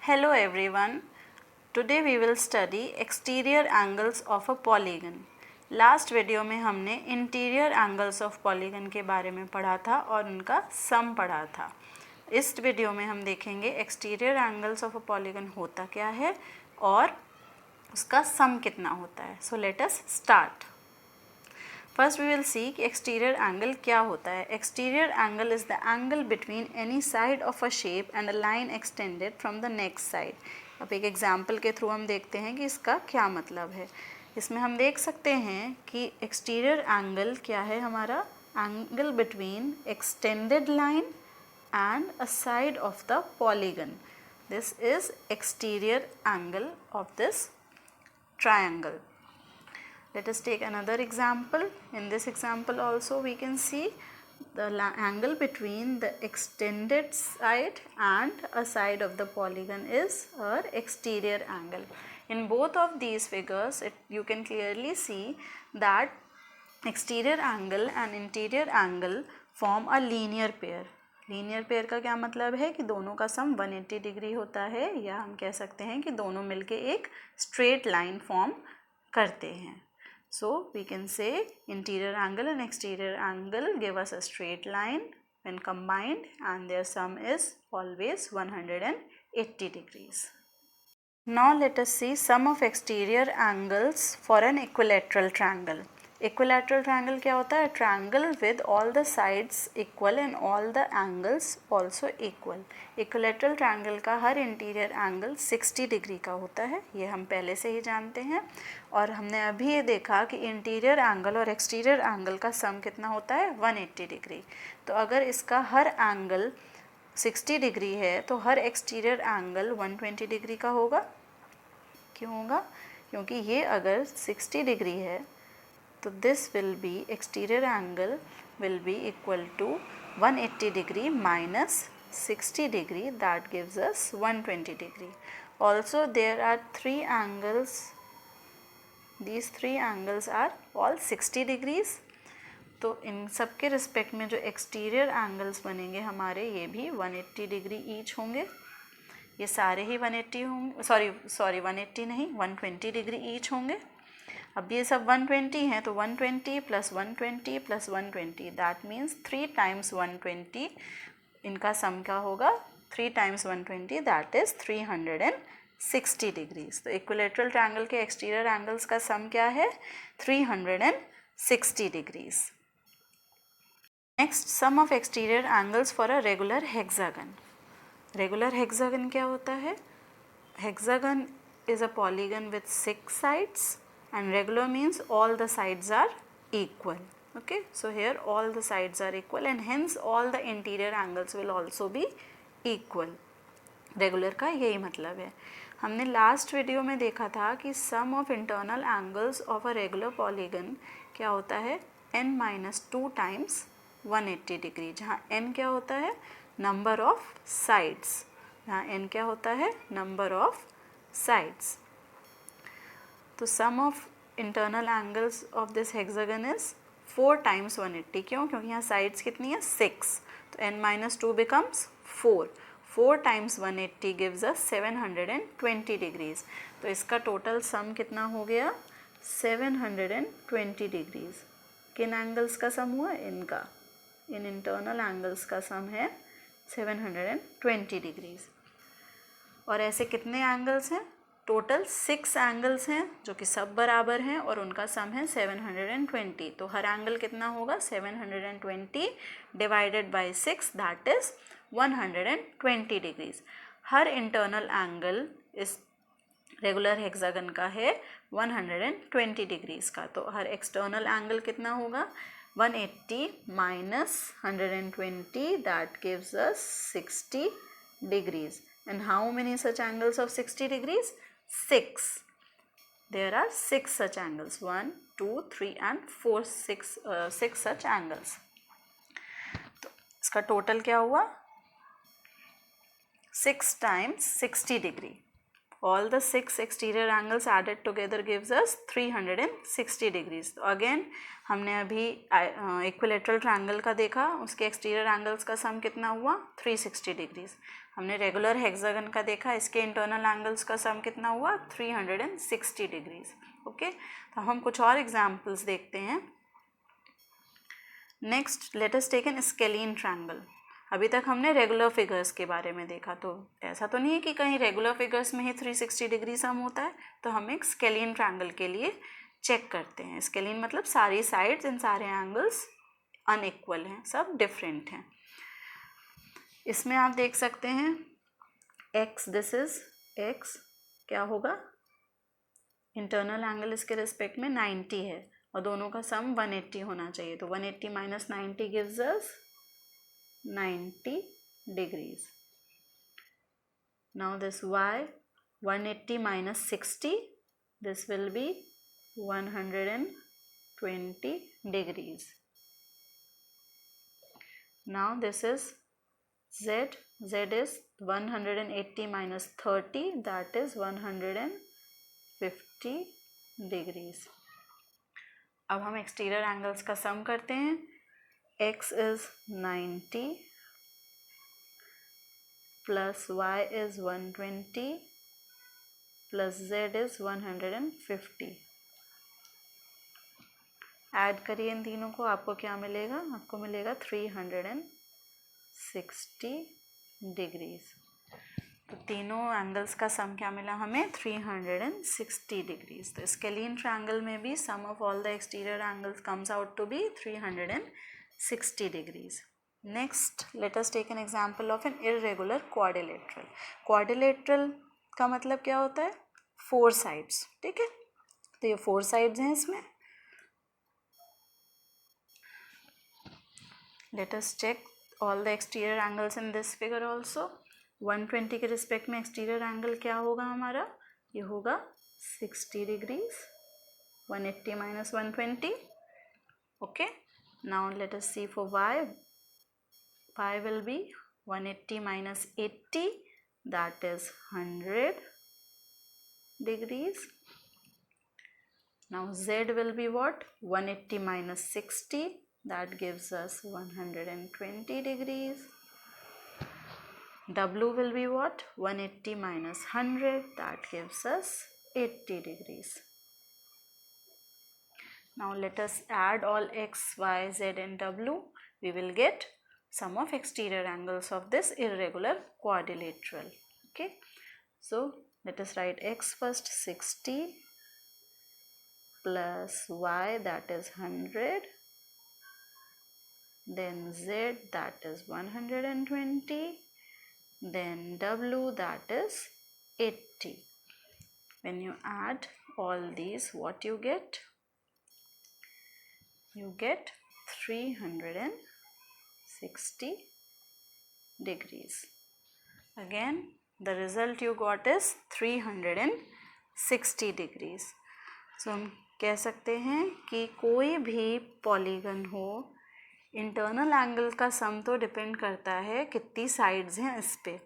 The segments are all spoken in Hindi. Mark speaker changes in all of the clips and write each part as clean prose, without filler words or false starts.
Speaker 1: Hello everyone. Today we will study exterior angles of a polygon. Last video में हमने इंटीरियर एंगल्स ऑफ पॉलीगन के बारे में पढ़ा था और उनका सम पढ़ा था. इस वीडियो में हम देखेंगे exterior angles of a polygon होता क्या है और उसका सम कितना होता है. So let us start. First we will see कि एक्सटीरियर एंगल क्या होता है. Exterior angle is the angle between any side of a shape and a line extended from the next side. अब एक एग्जाम्पल के थ्रू हम देखते हैं कि इसका क्या मतलब है. इसमें हम देख सकते हैं कि एक्सटीरियर एंगल क्या है हमारा. Angle between extended line and a side of the polygon. This is exterior angle of this triangle. Let us take another example. In this example also we can see the angle between the extended side and a side of the polygon is our exterior angle. In both of these figures you can clearly see that exterior angle and interior angle form a linear pair. Linear pair का क्या मतलब है कि दोनों का सम 180 डिग्री होता है, या हम कह सकते हैं कि दोनों मिलके एक स्ट्रेट लाइन फॉर्म करते हैं. So we can say interior angle and exterior angle give us a straight line when combined, and their sum is always 180 degrees. Now let us see sum of exterior angles for an equilateral triangle. Equilateral triangle क्या होता है. Triangle with all the sides equal and all the angles also equal. Equilateral triangle का हर इंटीरियर एंगल 60 डिग्री का होता है, ये हम पहले से ही जानते हैं. और हमने अभी ये देखा कि इंटीरियर एंगल और एक्सटीरियर एंगल का सम कितना होता है 180 डिग्री. तो अगर इसका हर एंगल 60 डिग्री है तो हर एक्सटीरियर एंगल 120 डिग्री का होगा. क्यों होगा? क्योंकि ये अगर 60 डिग्री है तो this will be exterior angle will be equal to 180 degree minus 60 degree, that gives us 120 degree. Also there are three angles. these three angles are all 60 degrees. तो इन सब के रिस्पेक्ट में जो एक्सटीरियर एंगल्स बनेंगे हमारे, ये भी 180 डिग्री ईच होंगे. ये सारे ही 180 होंगे. सॉरी 180 नहीं, 120 डिग्री ईच होंगे. अब ये सब 120 हैं तो 120 plus 120 plus 120, that means 3 times 120. इनका सम क्या होगा? 3 टाइम्स 120, दैट इज़ 360 डिग्रीज. तो इक्विलेटरल ट्रायंगल के एक्सटीरियर एंगल्स का सम क्या है? 360 degrees. Next, sum of exterior angles for a regular hexagon. Regular hexagon क्या होता है? Hexagon is a polygon with 6 sides, and regular means all the sides are equal. Okay, so here all the sides are equal and hence all the interior angles will also be equal. Regular का यही मतलब है. हमने लास्ट वीडियो में देखा था कि sum of internal angles of a regular polygon क्या होता है? n-2 टाइम्स 180 डिग्री, जहाँ n क्या होता है? Number of sides. जहाँ n क्या होता है? Number of sides. तो sum of internal angles of this hexagon is 4 times 180. क्यों? क्योंकि यहाँ साइड्स कितनी है? 6. तो n-2 becomes 4. 4 times 180 gives us 720 degrees. तो इसका टोटल सम कितना हो गया? 720 डिग्रीज. किन एंगल्स का सम हुआ? इनका. इन इंटरनल एंगल्स का सम है 720 डिग्रीज. और ऐसे कितने एंगल्स हैं? टोटल 6 एंगल्स हैं जो कि सब बराबर हैं और उनका सम है 720. तो हर एंगल कितना होगा? 720 divided by 6, that is 120 degrees. Her internal angle इस रेगुलर हेक्सागन का है 120 डिग्रीज का. तो हर एक्सटर्नल एंगल कितना होगा? 180 minus 120, that gives us 60 degrees. And how many such angles of 60 degrees? 6. There are 6 such angles. 1, 2, 3 and 4. 6 such angles. तो इसका टोटल क्या हुआ? 6 times 60 degree. all the 6 exterior angles added together gives us 360 degrees. तो अगेन हमने अभी इक्विलेटरल ट्रायंगल का देखा, उसके एक्सटीरियर एंगल्स का सम कितना हुआ 360 डिग्रीज. हमने रेगुलर हेक्सागन का देखा, इसके इंटरनल एंगल्स का सम कितना हुआ 360 डिग्रीज. ओके, तो हम कुछ और एग्जाम्पल्स देखते हैं. Next let us take an scalene triangle. अभी तक हमने रेगुलर फिगर्स के बारे में देखा, तो ऐसा तो नहीं है कि कहीं रेगुलर फिगर्स में ही 360 डिग्री सम होता है. तो हम एक स्केलीन ट्रायंगल के लिए चेक करते हैं. स्केलीन मतलब सारी साइड्स इन सारे एंगल्स अनइक्वल हैं, सब डिफरेंट हैं. इसमें आप देख सकते हैं x, दिस इज x, क्या होगा इंटरनल एंगल इसके रिस्पेक्ट में 90 है और दोनों का सम 180 होना चाहिए. तो 180 minus 90 gives us 90 degrees. Now this y, 180 minus 60, this will be 120 degrees. Now this is z, z is 180 minus 30, that is 150 degrees. अब हम एक्सटीरियर एंगल्स का सम करते हैं. x is 90 plus y is 120 plus z is 150. Add करिए इन तीनों को, आपको क्या मिलेगा, आपको मिलेगा 360 डिग्रीज. तो तीनों एंगल्स का सम क्या मिला हमें 360 डिग्रीज. तो स्केलीन ट्रायंगल में भी sum of all the exterior angles comes out to be 360 degrees. Next, let us take an example of an irregular quadrilateral. Quadrilateral का मतलब क्या होता है, 4 sides. ठीक है, तो ये 4 sides हैं इसमें. Let us check all the exterior angles in this figure also. 120 के रिस्पेक्ट में एक्सटीरियर एंगल क्या होगा हमारा, ये होगा 60 degrees. 180 minus 120. Okay. Now let us see for y. Y will be 180 minus 80, that is 100 degrees. Now z will be what, 180 minus 60, that gives us 120 degrees. W will be what, 180 minus 100, that gives us 80 degrees. Now let us add all x, y, z and w. We will get sum of exterior angles of this irregular quadrilateral. Okay, so let us write x first, 60 plus y, that is 100, then z, that is 120, then w, that is 80. When you add all these, what you get? You get 360 degrees. Again, the result you got is 360 degrees. So हम कह सकते हैं कि कोई भी पॉलीगन हो, इंटरनल एंगल का सम तो डिपेंड करता है कितनी साइड्स हैं इस पे,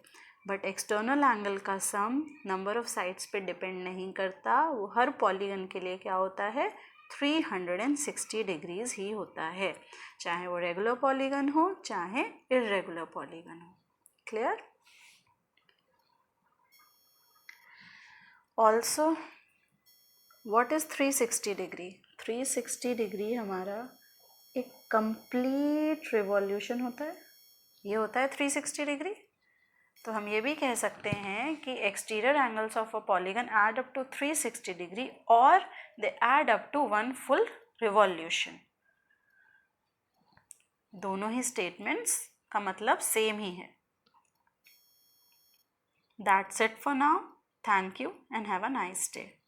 Speaker 1: बट एक्सटर्नल एंगल का सम नंबर ऑफ साइड्स पे डिपेंड नहीं करता. वो हर पॉलीगन के लिए क्या होता है 360 डिग्रीज ही होता है, चाहे वो रेगुलर पॉलीगन हो चाहे इर्रेगुलर पॉलीगन हो. Clear? Also what is 360 degree? 360 degree हमारा एक कंप्लीट रिवॉल्यूशन होता है, ये होता है 360 डिग्री. तो हम ये भी कह सकते हैं कि exterior angles of a polygon add up to 360 degree और they add up to 1 full revolution. दोनों ही स्टेटमेंट्स का मतलब सेम ही है. That's it for now. Thank you and have a nice day.